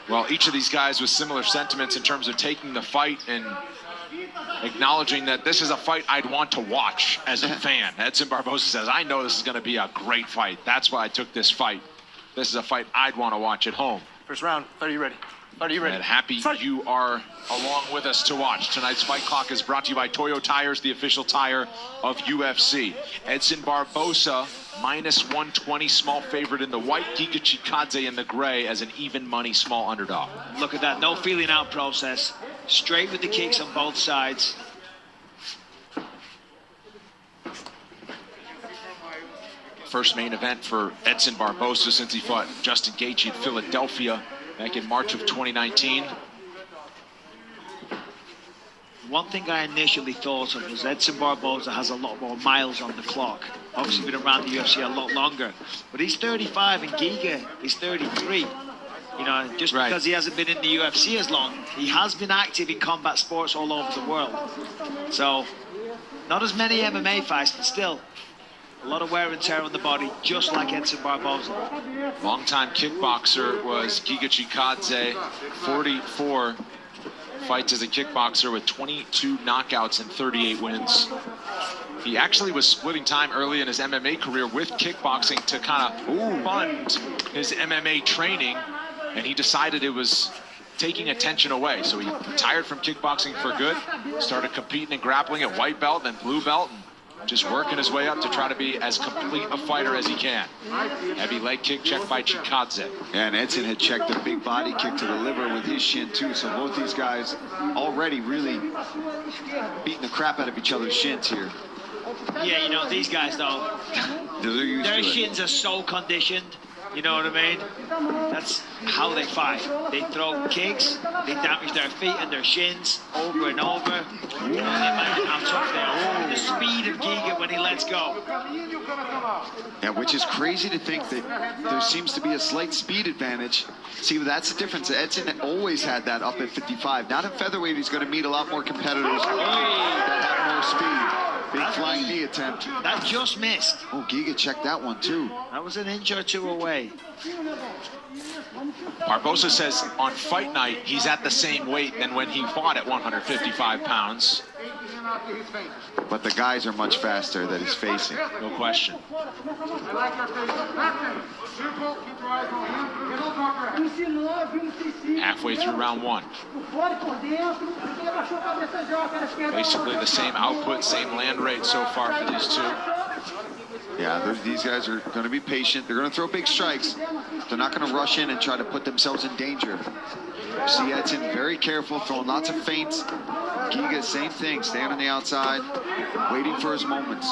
Well, each of these guys with similar sentiments in terms of taking the fight and acknowledging that this is a fight I'd want to watch as a fan. Edson Barboza says, I know this is going to be a great fight. That's why I took this fight. This is a fight I'd want to watch at home. First round. Are you ready? Are you ready? And happy you are along with us to watch. Tonight's Fight Clock is brought to you by Toyo Tires, the official tire of UFC. Edson Barboza, -120, small favorite in the white. Giga Chikadze in the gray as an even money small underdog. Look at that, no feeling out process. Straight with the kicks on both sides. First main event for Edson Barboza since he fought Justin Gaethje in Philadelphia back in March of 2019. One thing I initially thought of was Edson Barboza has a lot more miles on the clock. Obviously been around the UFC a lot longer. But he's 35 and Giga is 33. You know, just because he hasn't been in the UFC as long, he has been active in combat sports all over the world. So, not as many MMA fights, but still, a lot of wear and tear on the body, just like Edson Barboza. Longtime kickboxer was Giga Chikadze, 44 fights as a kickboxer with 22 knockouts and 38 wins. He actually was splitting time early in his MMA career with kickboxing to kind of fund his MMA training, and he decided it was taking attention away. So he retired from kickboxing for good, started competing and grappling at white belt and blue belt, and just working his way up to try to be as complete a fighter as he can. Heavy leg kick checked by Chikadze. Yeah, and Edson had checked a big body kick to the liver with his shin too. So both these guys already really beating the crap out of each other's shins here. Yeah, you know, these guys though, their shins are so conditioned. You know what I mean? That's how they fight. They throw kicks, they damage their feet and their shins over and over. You know, imagine how tough they are. The speed of Giga when he lets go. Yeah, which is crazy to think that there seems to be a slight speed advantage. See, that's the difference. Edson always had that up at 55. Not in featherweight, he's going to meet a lot more competitors that have more speed. Big flying knee attempt. That just missed. Oh, Giga checked that one too. That was an inch or two away. Barboza says on fight night, he's at the same weight than when he fought at 155 pounds. But the guys are much faster that he's facing. No question. Halfway through round one. Basically the same output, same land rate so far for these two. Yeah, these guys are going to be patient. They're going to throw big strikes. They're not going to rush in and try to put themselves in danger. See Edson very careful, throwing lots of feints. Giga, same thing, staying on the outside, waiting for his moments.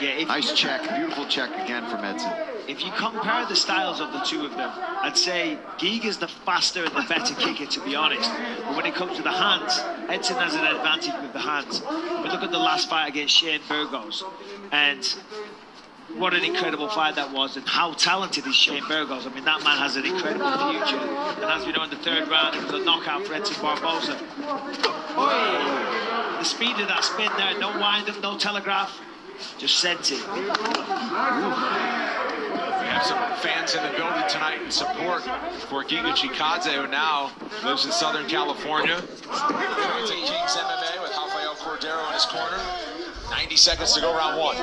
Yeah, nice check, beautiful check again from Edson. If you compare the styles of the two of them, I'd say Giga's the faster and the better kicker, to be honest. But when it comes to the hands, Edson has an advantage with the hands. But look at the last fight against Shane Burgos, and what an incredible fight that was, and how talented is Shane Burgos. I mean, that man has an incredible future. And as we know, in the third round, it was a knockout for Edson Barboza. The speed of that spin there, no wind-up, no telegraph, just sent it. We have some fans in the building tonight in support for Giga Chikadze, who now lives in Southern California. Trains at King's MMA with Rafael Cordero in his corner. 90 seconds to go, round one.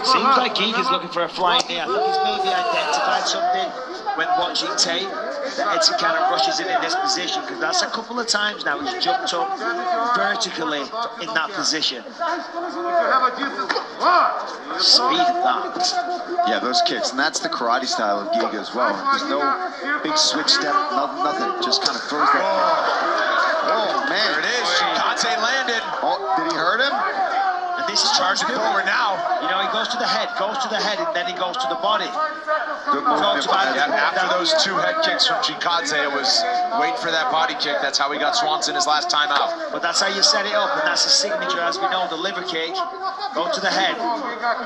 Seems like Giga's looking for a flying knee. I think he's maybe identified something when watching tape that Edson kind of rushes in this position, because that's a couple of times now he's jumped up vertically in that position. Speed of that. Yeah, those kicks, and that's the karate style of Giga as well. There's no big switch step, nothing, just kind of throws that. Oh, man. There it is, Chikadze landed. Oh, did he hurt him? And this is Charging forward now. You know, he goes to the head, and then he goes to the body. Good movement. After those two head kicks from Chikadze, it was wait for that body kick. That's how he got Swanson his last time out. But that's how you set it up, and that's his signature, as we know, the liver kick. Go to the head,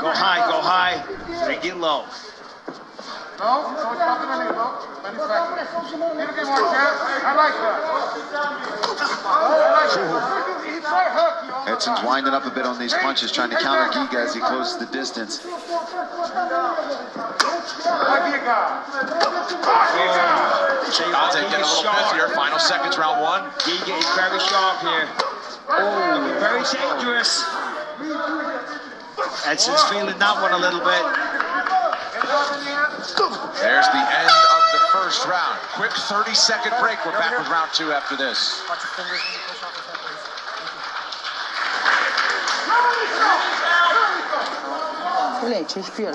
go high, bring it low. Edson's winding up a bit on these punches, trying to counter Giga as he closes the distance. Chikadze getting a little busier. Final seconds, round one. Giga is very sharp here. Oh, very dangerous. Edson's feeling that one a little bit. There's the end of the first round. Quick 30-second break. We're back with round two after this. Gente, respira.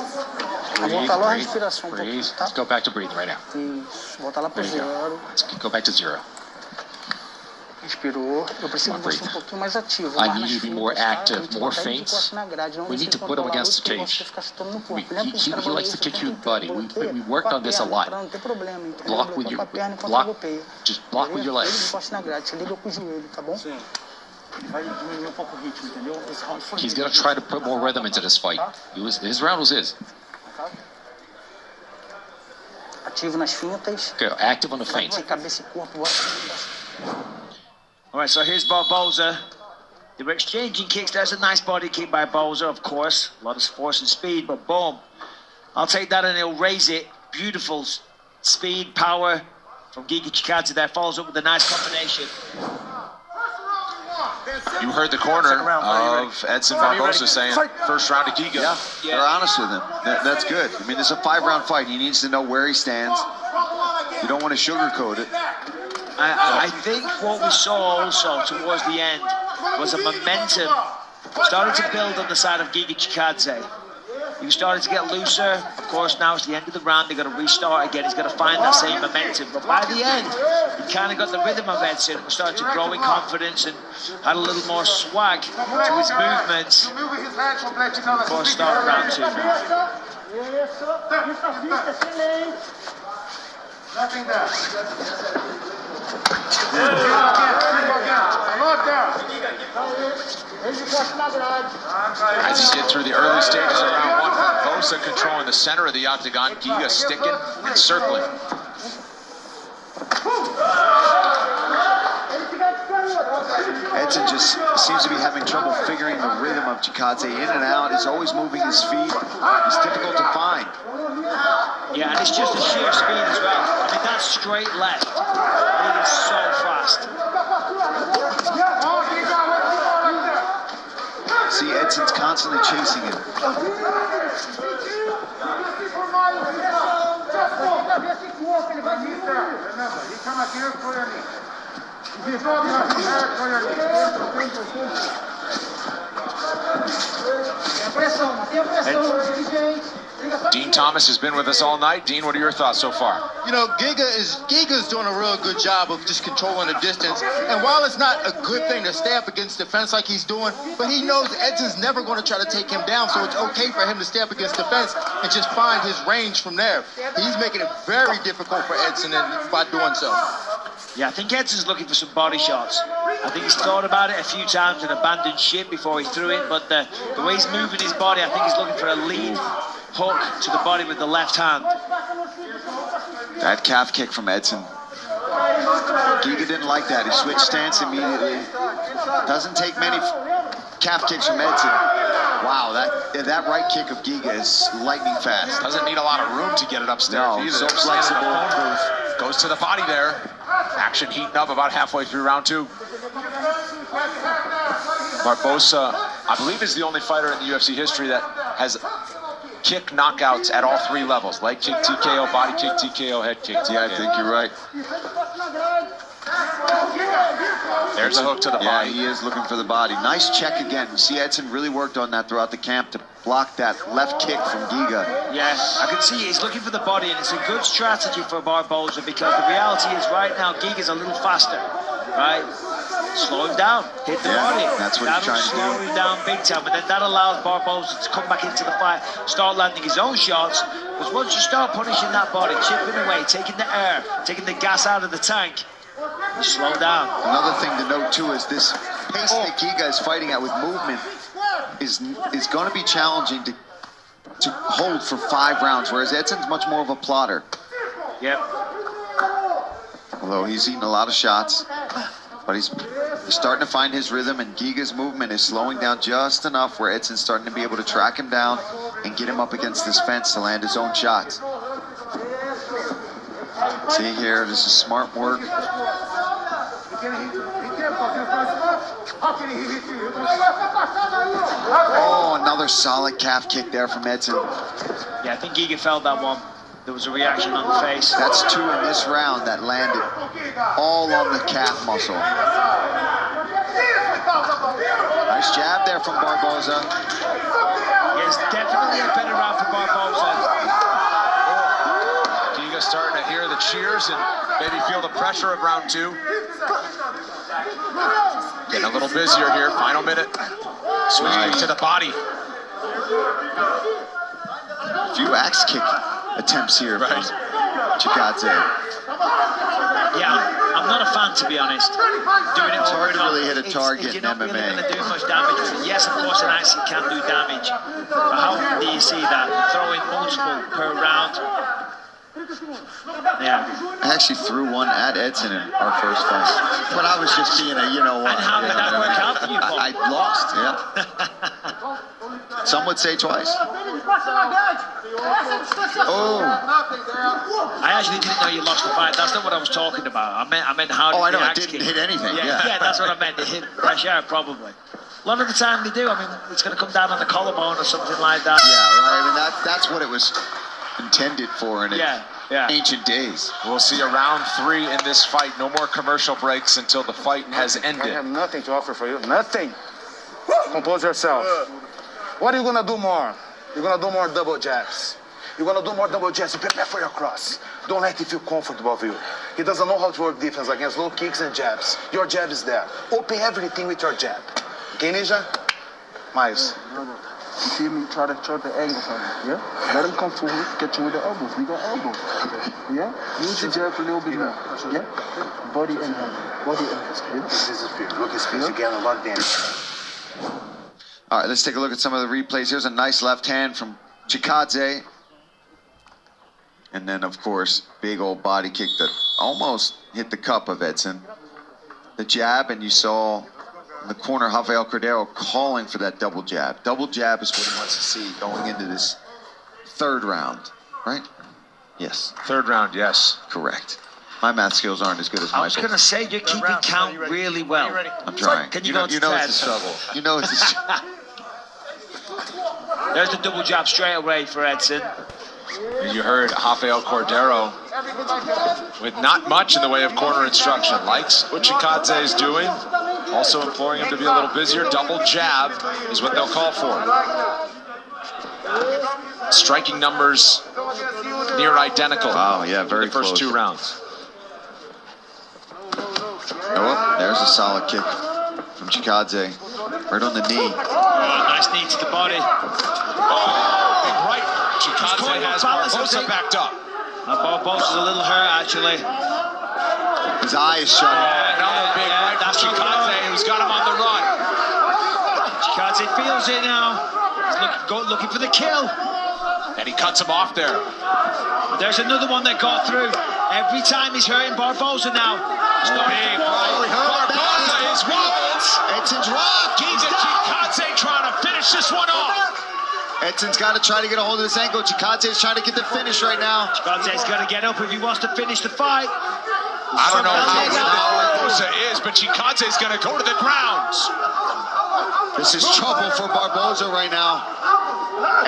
Volta lá a respiração. Breathe. Let's go back to breathe right now. Isso. Volta lá pro There you go. zero. Let's go back to zero. Inspirou. Eu preciso de você um pouquinho mais ativo. I mais need nas you to be fintas, more tá? active, A gente more botar ele de feints. costas na grade, não We deixa need to ele put him controlar against muito, the porque cage. você fica chutando no corpo. He Lembra que likes to kick you, buddy. We worked on this a lot. Não tem problema, entendeu? Block with Bloqueia your com a perna enquanto block. golpeia. Just block with your Ele de legs. costas na grade, você liga com o joelho, tá bom? Sim. Vai diminuir um pouco o ritmo, entendeu? Esse round foi He's gonna try to put more rhythm into this fight. His round was his. Ativo nas fintas. Go active on the feint. De cabeça e corpo. All right, so here's Barboza. They were exchanging kicks. There's a nice body kick by Barboza, of course. A lot of force and speed, but boom. I'll take that and he'll raise it. Beautiful speed, power from Giga Chikadze there. Follows up with a nice combination. You heard the corner Second round, buddy, of Edson Barboza saying first round to Giga. Yeah, they're honest with him. That's good. I mean, it's a 5-round fight. He needs to know where he stands. You don't want to sugarcoat it. I think what we saw also towards the end was a momentum starting to build on the side of Giga Chikadze. He was starting to get looser. Of course, now it's the end of the round. They've got to restart again. He's got to find that same momentum. But by the end, he kind of got the rhythm of Edson. Was starting to grow in confidence and had a little more swag to his movements. Of course, start round two now. As he get through the early stages of round one, Barboza controlling the center of the octagon, Giga sticking and circling. Edson just seems to be having trouble figuring the rhythm of Chikadze in and out. He's always moving his feet. It's difficult to find. Yeah, and it's just a sheer speed as well. I mean, that's straight left. It is so fast. See, Edson's constantly chasing him. Dean Thomas has been with us all night. Dean, what are your thoughts so far? You know, Giga's doing a real good job of just controlling the distance. And while it's not a good thing to stay up against the fence like he's doing, but he knows Edson's never going to try to take him down, so it's okay for him to stay up against the fence and just find his range from there. He's making it very difficult for Edson by doing so. Yeah, I think Edson's looking for some body shots. I think he's thought about it a few times and abandoned ship before he threw it, but the way he's moving his body, I think he's looking for a lead hook to the body with the left hand. That calf kick from Edson. Giga didn't like that. He switched stance immediately. Doesn't take many calf kicks from Edson. Wow, that right kick of Giga is lightning fast. Doesn't need a lot of room to get it upstairs No, either. so Slams in the flexible. phone booth. Goes to the body there. Action heating up about halfway through round two. Barboza, I believe, is the only fighter in the UFC history that has kick knockouts at all three levels. Leg kick, TKO, body kick, TKO, head kick, TKO. Yeah, I think you're right. There's a hook to the Yeah, body. he is looking for the body. Nice check again. You see Edson really worked on that throughout the camp to block that left kick from Giga. Yes, I can see he's looking for the body, and it's a good strategy for Barboza because the reality is right now Giga's a little faster, right? Slow him down, hit the body. That's what he's That'll trying to slow do. him down big time, and then that allows Barboza to come back into the fight, start landing his own shots. Because once you start punishing that body, chipping away, taking the air, taking the gas out of the tank, you slow down. Another thing to note too is this pace that Giga is fighting at with movement is going to be challenging to to hold for 5 rounds, whereas Edson's much more of a plotter. Yep. Although he's eaten a lot of shots, but he's starting to find his rhythm, and Giga's movement is slowing down just enough where Edson's starting to be able to track him down and get him up against this fence to land his own shots. See here, this is smart work. Oh, another solid calf kick there from Edson. Yeah, I think Giga felt that one. There was a reaction on the face. That's 2 in this round that landed all on the calf muscle. Nice jab there from Barboza. Yes, definitely a better round for Barboza. Giga starting to hear the cheers and maybe feel the pressure of round 2. Getting a little busier here, final minute. Swinging to the body. A few axe kick attempts here from Chikadze. Yeah, I'm not a fan, to be honest. Doing it It's over hard and to really over. hit a target You're in not really MMA. going to do much damage with it. Yes, of course, an axe can do damage. But how often do you see that? Throwing multiple per round. Yeah. I actually threw one at Edson in our first fight, but I was just being a, you know what. And how did that work out for you, Paul? I lost, yeah. Some would say twice. Oh. I actually didn't know you lost the fight. That's not what I was talking about. I meant how did Oh, I know, the it axe didn't kick? hit anything, Yeah, yeah. that's what I meant. It hit fresh air, probably. A lot of the time they do. I mean, it's going to come down on the collarbone or something like that. Yeah, right. I mean, that's what it was intended for in ancient days. We'll see a round 3 in this fight. No more commercial breaks until the fight has I have ended. nothing to offer for you. Nothing. Compose yourself. What are you gonna do more? You're gonna do more double jabs. You're gonna do more double jabs. You prepare for your cross. Don't let it feel comfortable with you. He doesn't know how to work defense against low kicks and jabs. Your jab is there. Open everything with your jab. Okay, Ninja? Miles. You see me try to chart the angle from him, yeah? Let him come forward, get you with the elbows. We got elbows. Yeah? Use the jab a little bit more. Yeah? Body and hand. Body and hand. Yeah? This is his fear. Look, his face again, a lot of damage. All right, let's take a look at some of the replays. Here's a nice left hand from Chikadze. And then, of course, big old body kick that almost hit the cup of Edson. The jab, and you saw in the corner Rafael Cordero calling for that double jab. Double jab is what he wants to see going into this 3rd round, right? Yes. 3rd round, yes. Correct. My math skills aren't as good as I was going to Michael's. say you're keeping count really well. I'm trying. Can you go to 10? It's a struggle. You know it's a struggle. There's the double jab straight away for Edson. You heard Rafael Cordero with not much in the way of corner instruction. Likes what Chikadze is doing. Also imploring him to be a little busier. Double jab is what they'll call for. Striking numbers near identical. Wow, yeah, very in the first close. 2 rounds. Oh, there's a solid kick from Chikadze. Right on the knee. Oh, nice knee to the body. Big right. Chikadze has Barboza backed up. Barboza's a little hurt, actually. His eye is shut. Another big right from Chikadze, who's got him on the run. Chikadze feels it now. He's looking for the kill. And he cuts him off there. There's another one that got through. Every time he's hurting Barboza now. Big right. Barboza is wobbles. Edson's rocked. Giga Chikadze trying to finish this one off. Edson's got to try to get a hold of this ankle. Chikadze's trying to get the finish right now. Chikadze's got to get up if he wants to finish the fight. I don't know how good Barboza is, but Chikadze's going to go to the ground. This is trouble for Barboza right now.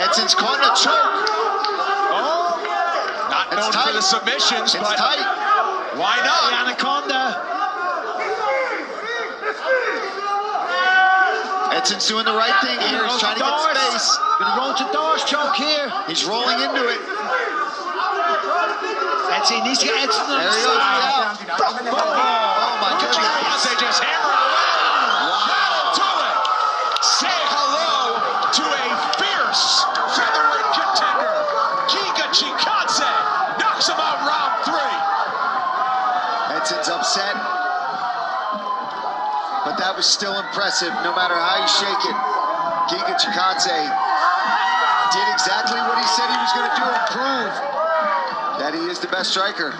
Edson's caught in a choke. Not known for the submissions, It's but tight. why The not? anaconda. Edson's doing the right thing here. He's trying to get space. Gonna roll to doors choke here. He's rolling into it. Edson needs to get Edson on There the he goes. side. Oh my goodness. Chikadze just hammer around. That'll do it. Say hello to a fierce featherweight contender. Giga Chikadze knocks him out round 3. Edson's upset. But that was still impressive, no matter how you shake it. Giga Chikadze did exactly what he said he was going to do and prove that he is the best striker.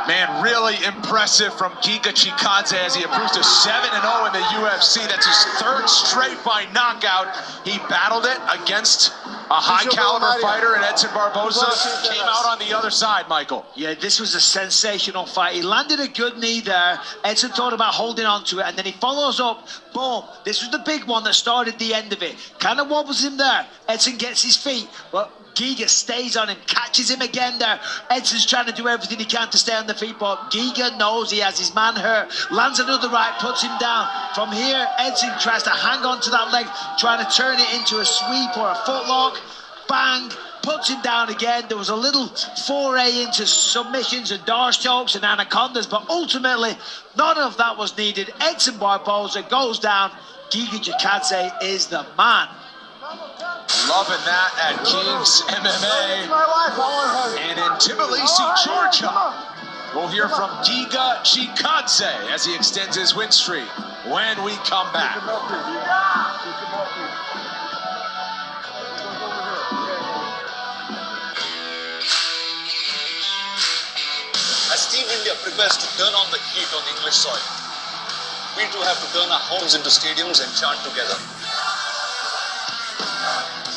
Man, really impressive from Giga Chikadze as he improves to 7-0 in the UFC. That's his third straight by knockout. He battled it against a high-caliber fighter in Edson Barboza. Came out on the other side, Michael. Yeah, this was a sensational fight. He landed a good knee there. Edson thought about holding on to it, and then he follows up. Boom. This was the big one that started the end of it. Kind of wobbles him there. Edson gets his feet, but Giga stays on him, catches him again there. Edson's trying to do everything he can to stay on the feet, but Giga knows he has his man hurt. Lands another right, puts him down. From here, Edson tries to hang on to that leg, trying to turn it into a sweep or a footlock. Bang, puts him down again. There was a little foray into submissions and darce chokes and anacondas, but ultimately, none of that was needed. Edson Barboza goes down. Giga Chikadze is the man. Loving that at King's MMA. And in Tbilisi, Georgia, we'll hear from Giga Chikadze as he extends his win streak when we come back. As Team India prepares to turn on the heat on English soil, we too have to turn our homes into stadiums and chant together.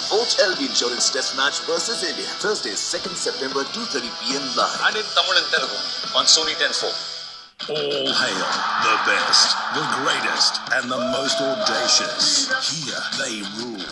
Watch LB Insurance Test Match versus India, Thursday, 2nd September, 2:30 p.m. live. And in Tamil and Telugu on Sony 10-4. All hail the best, the greatest, and the most audacious. Here they rule.